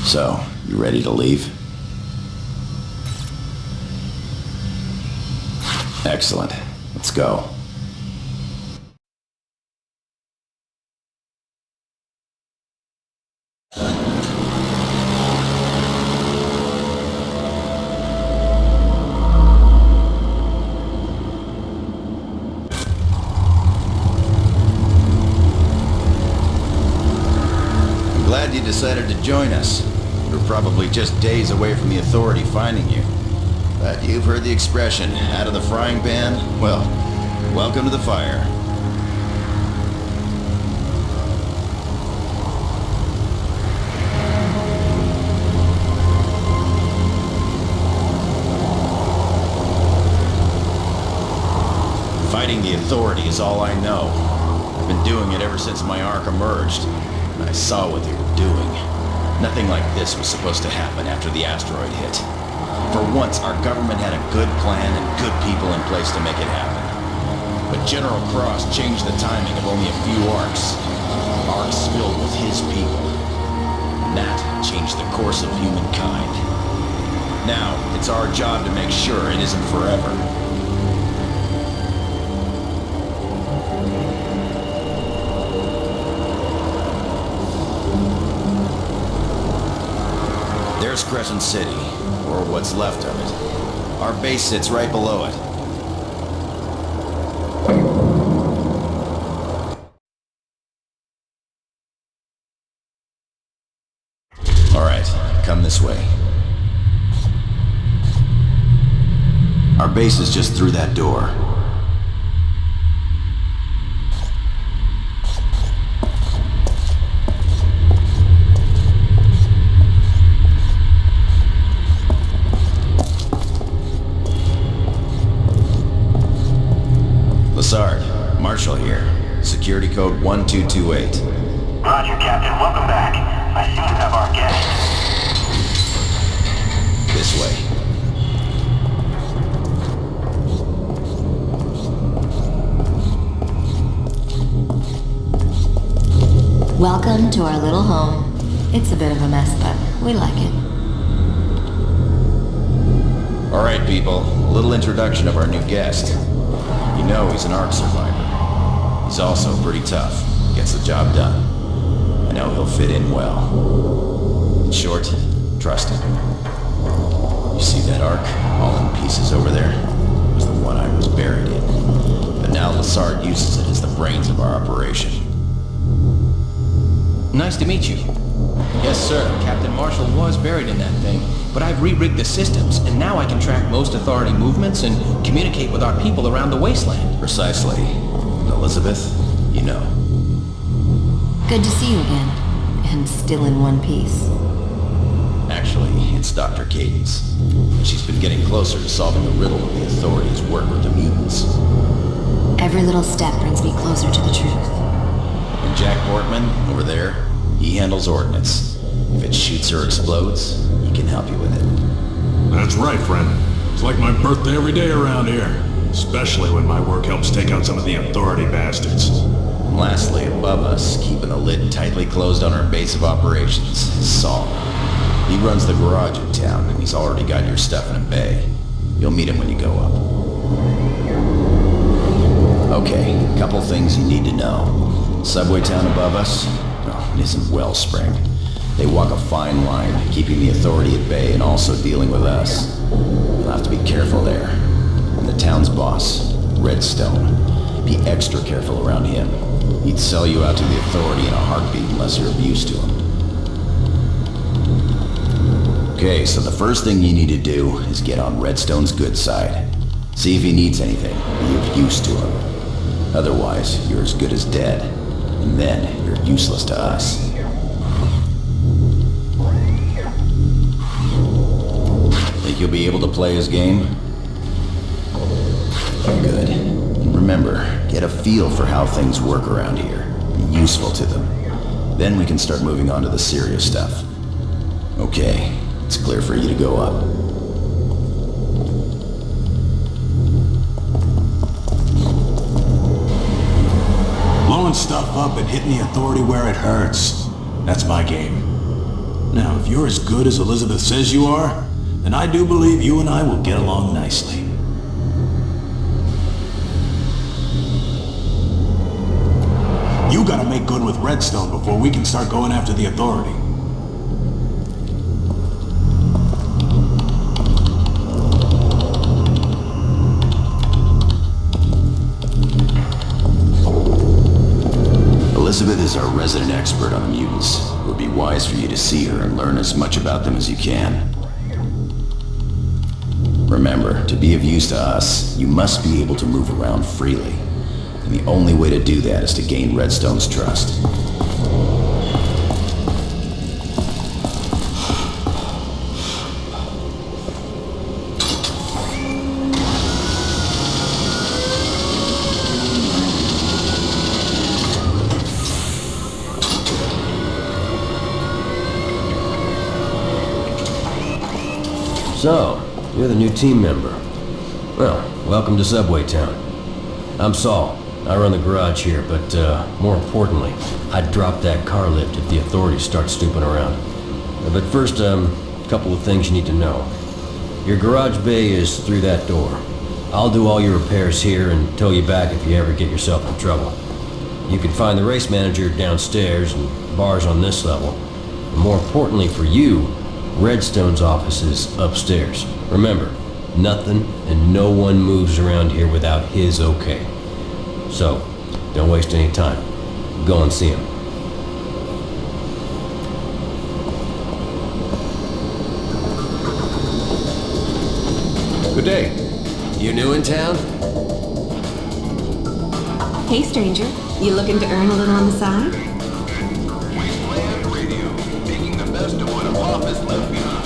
So, you ready to leave? Excellent. Let's go. Glad you decided to join us. We're probably just days away from the Authority finding you. But you've heard the expression, out of the frying pan? Well, welcome to the fire. Fighting the Authority is all I know. I've been doing it ever since my arc emerged. I saw what they were doing. Nothing like this was supposed to happen after the asteroid hit. For once, our government had a good plan and good people in place to make it happen. But General Cross changed the timing of only a few arcs. Arcs filled with his people. And that changed the course of humankind. Now, it's our job to make sure it isn't forever. There's Crescent City, or what's left of it. Our base sits right below it. All right, come this way. Our base is just through that door. Marshall here. Security code 1228. Roger, Captain. Welcome back. I seem to have our guest. This way. Welcome to our little home. It's a bit of a mess, but we like it. All right, people. A little introduction of our new guest. You know he's an ARC survivor. He's also pretty tough. Gets the job done. I know he'll fit in well. In short, trust him. You see that ARC? All in pieces over there? It was the one I was buried in. But now Lassard uses it as the brains of our operation. Nice to meet you. Yes, sir. Captain Marshall was buried in that thing, but I've re-rigged the systems, and now I can track most Authority movements and communicate with our people around the wasteland. Precisely. Elizabeth, you know. Good to see you again. And still in one piece. Actually, it's Dr. Cadence. She's been getting closer to solving the riddle of the Authority's work with the mutants. Every little step brings me closer to the truth. And Jack Portman, over there, he handles ordnance. If it shoots or explodes, he can help you with it. That's right, friend. It's like my birthday every day around here. Especially when my work helps take out some of the Authority bastards. And lastly, above us, keeping the lid tightly closed on our base of operations, is Saul. He runs the garage in town, and he's already got your stuff in a bay. You'll meet him when you go up. Okay, couple things you need to know. Subway town above us, it isn't Wellspring. They walk a fine line, keeping the Authority at bay and also dealing with us. You'll have to be careful there. And the town's boss, Redstone. Be extra careful around him. He'd sell you out to the Authority in a heartbeat unless you're of use to him. Okay, so the first thing you need to do is get on Redstone's good side. See if he needs anything, be of use to him. Otherwise, you're as good as dead. And then, you're useless to us. Think you'll be able to play his game? Good. And remember, get a feel for how things work around here. Be useful to them. Then we can start moving on to the serious stuff. Okay, it's clear for you to go up. Blowing stuff up and hitting the Authority where it hurts. That's my game. Now, if you're as good as Elizabeth says you are, then I do believe you and I will get along nicely. You gotta make good with Redstone before we can start going after the Authority. Elizabeth is our resident expert on the mutants. It would be wise for you to see her and learn as much about them as you can. Remember, to be of use to us, you must be able to move around freely. And the only way to do that is to gain Redstone's trust. So, you're the new team member. Well, welcome to Subway Town. I'm Saul. I run the garage here, but more importantly, I'd drop that car lift if the authorities start snooping around. But first, a couple of things you need to know. Your garage bay is through that door. I'll do all your repairs here and tow you back if you ever get yourself in trouble. You can find the race manager downstairs and bars on this level. And more importantly for you, Redstone's office is upstairs. Remember, nothing and no one moves around here without his okay. So, don't waste any time. Go and see him. Good day. You new in town? Hey, stranger. You looking to earn a little on the side? Wasteland Radio, making the best of what a office left behind.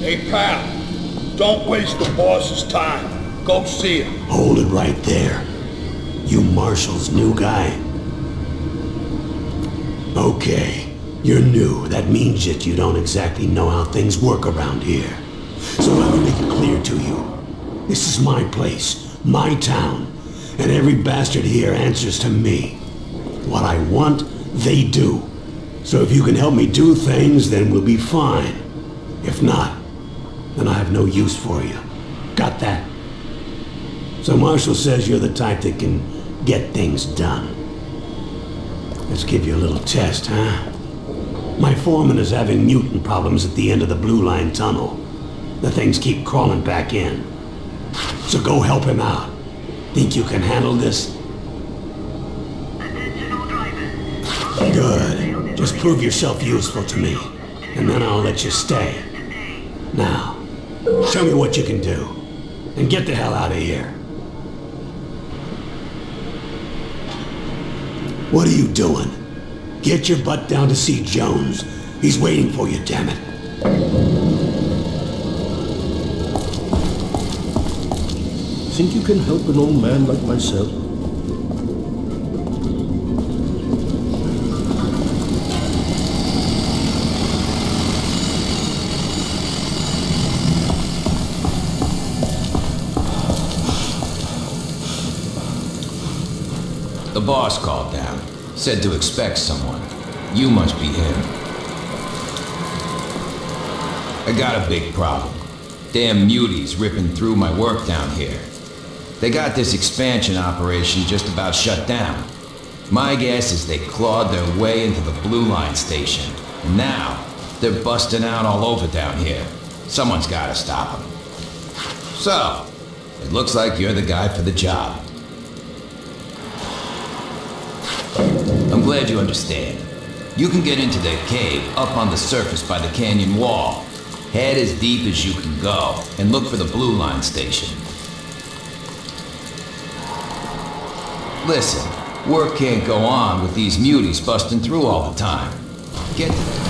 Hey, pal, don't waste the boss's time. Go see him. Hold it right there. You Marshall's new guy? Okay, you're new. That means that you don't exactly know how things work around here. So let me make it clear to you. This is my place, my town, and every bastard here answers to me. What I want, they do. So if you can help me do things, then we'll be fine. If not, then I have no use for you. Got that? So Marshall says you're the type that can get things done. Let's give you a little test, huh? My foreman is having mutant problems at the end of the Blue Line tunnel. The things keep crawling back in. So go help him out. Think you can handle this? Good. Just prove yourself useful to me, and then I'll let you stay. Now, show me what you can do, and get the hell out of here. What are you doing? Get your butt down to see Jones. He's waiting for you, damn it. Think you can help an old man like myself? The boss called down. Said to expect someone. You must be him. I got a big problem. Damn muties ripping through my work down here. They got this expansion operation just about shut down. My guess is they clawed their way into the Blue Line station. And now, they're busting out all over down here. Someone's gotta stop them. So, it looks like you're the guy for the job. I'm glad you understand. You can get into their cave up on the surface by the canyon wall. Head as deep as you can go and look for the Blue Line station. Listen, work can't go on with these muties busting through all the time. Get to them.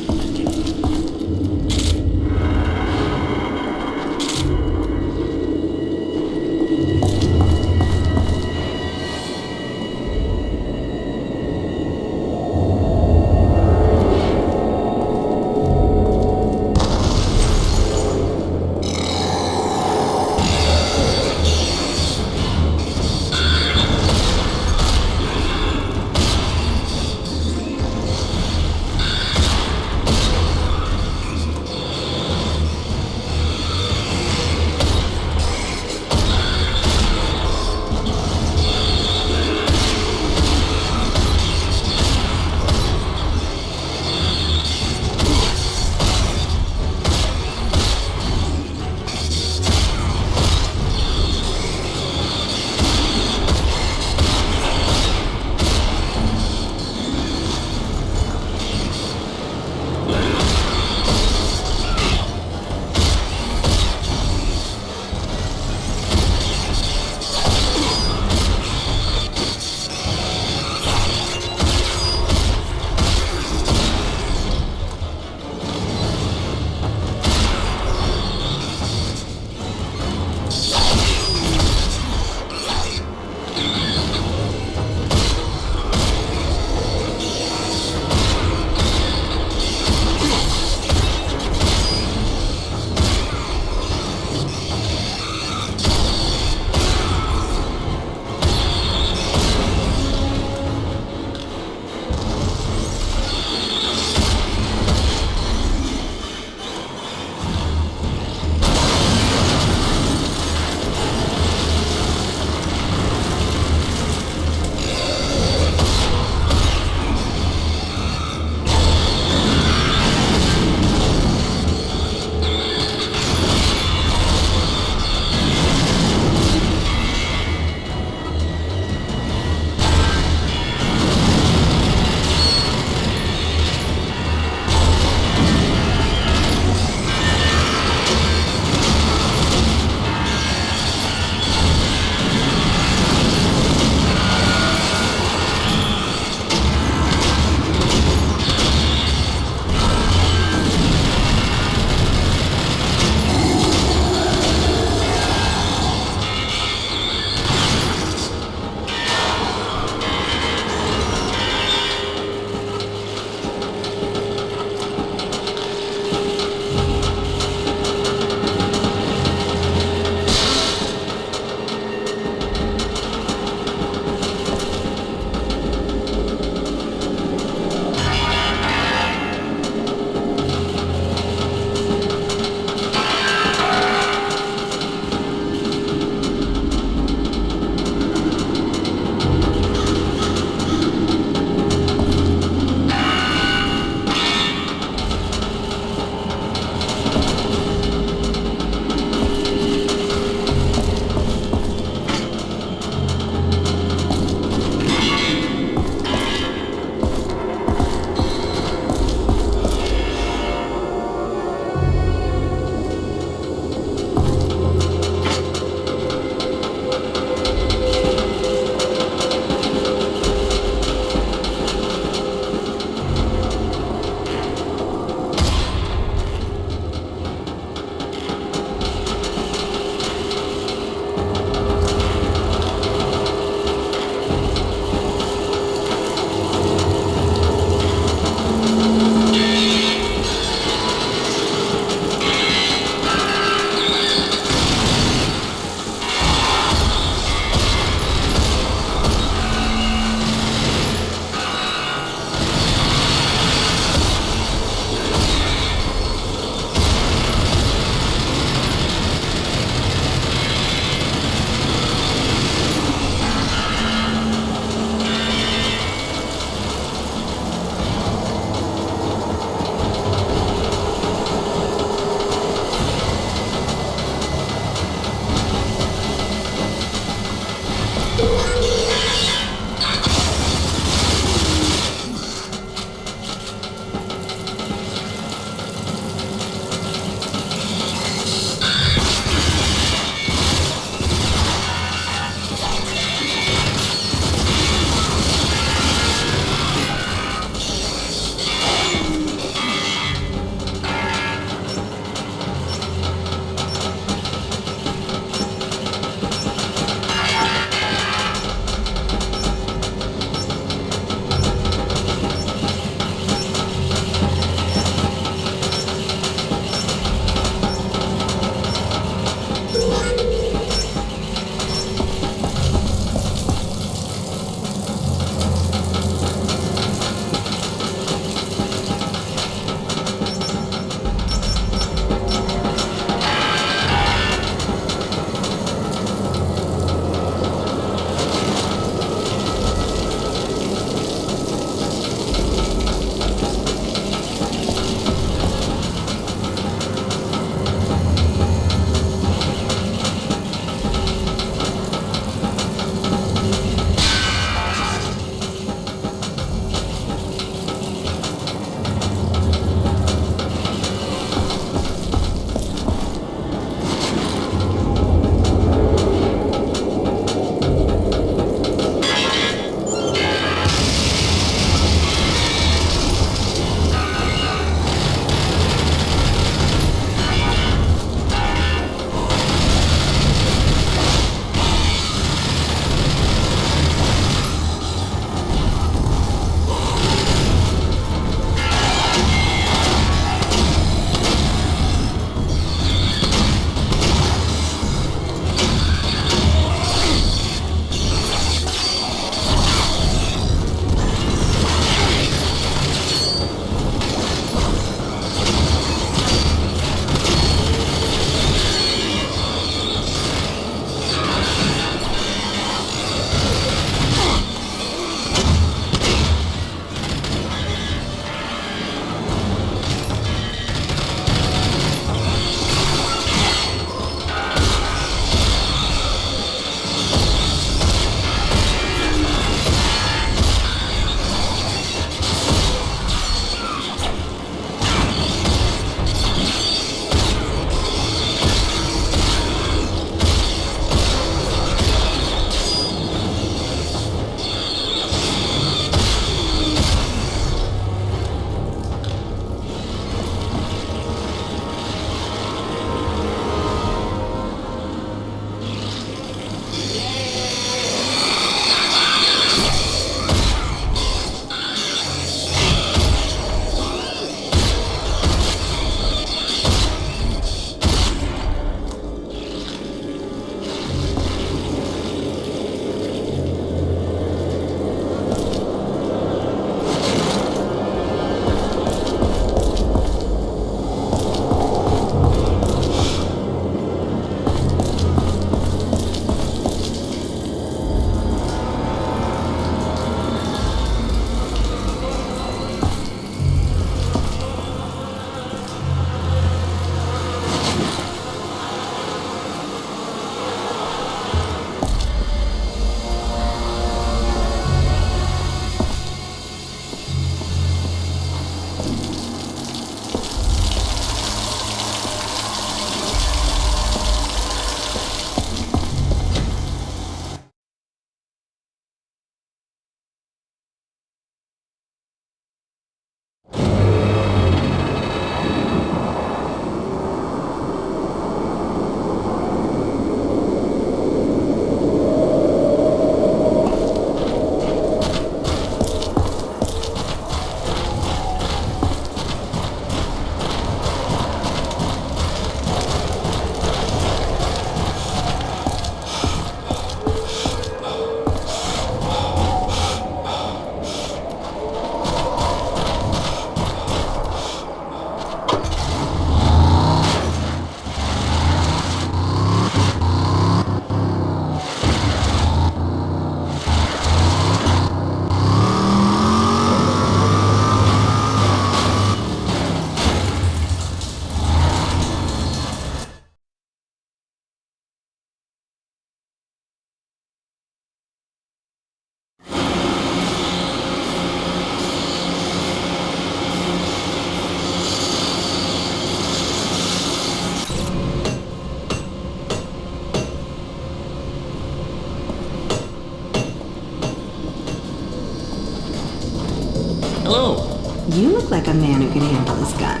Hello. You look like a man who can handle his gun.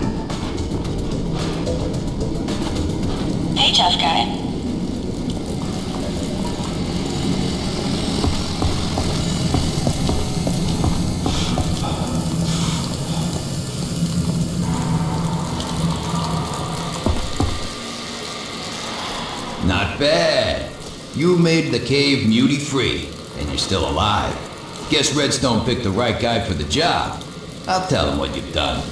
Hey, tough guy. Not bad. You made the cave mutie-free, and you're still alive. Guess Redstone picked the right guy for the job. I'll tell him what you've done.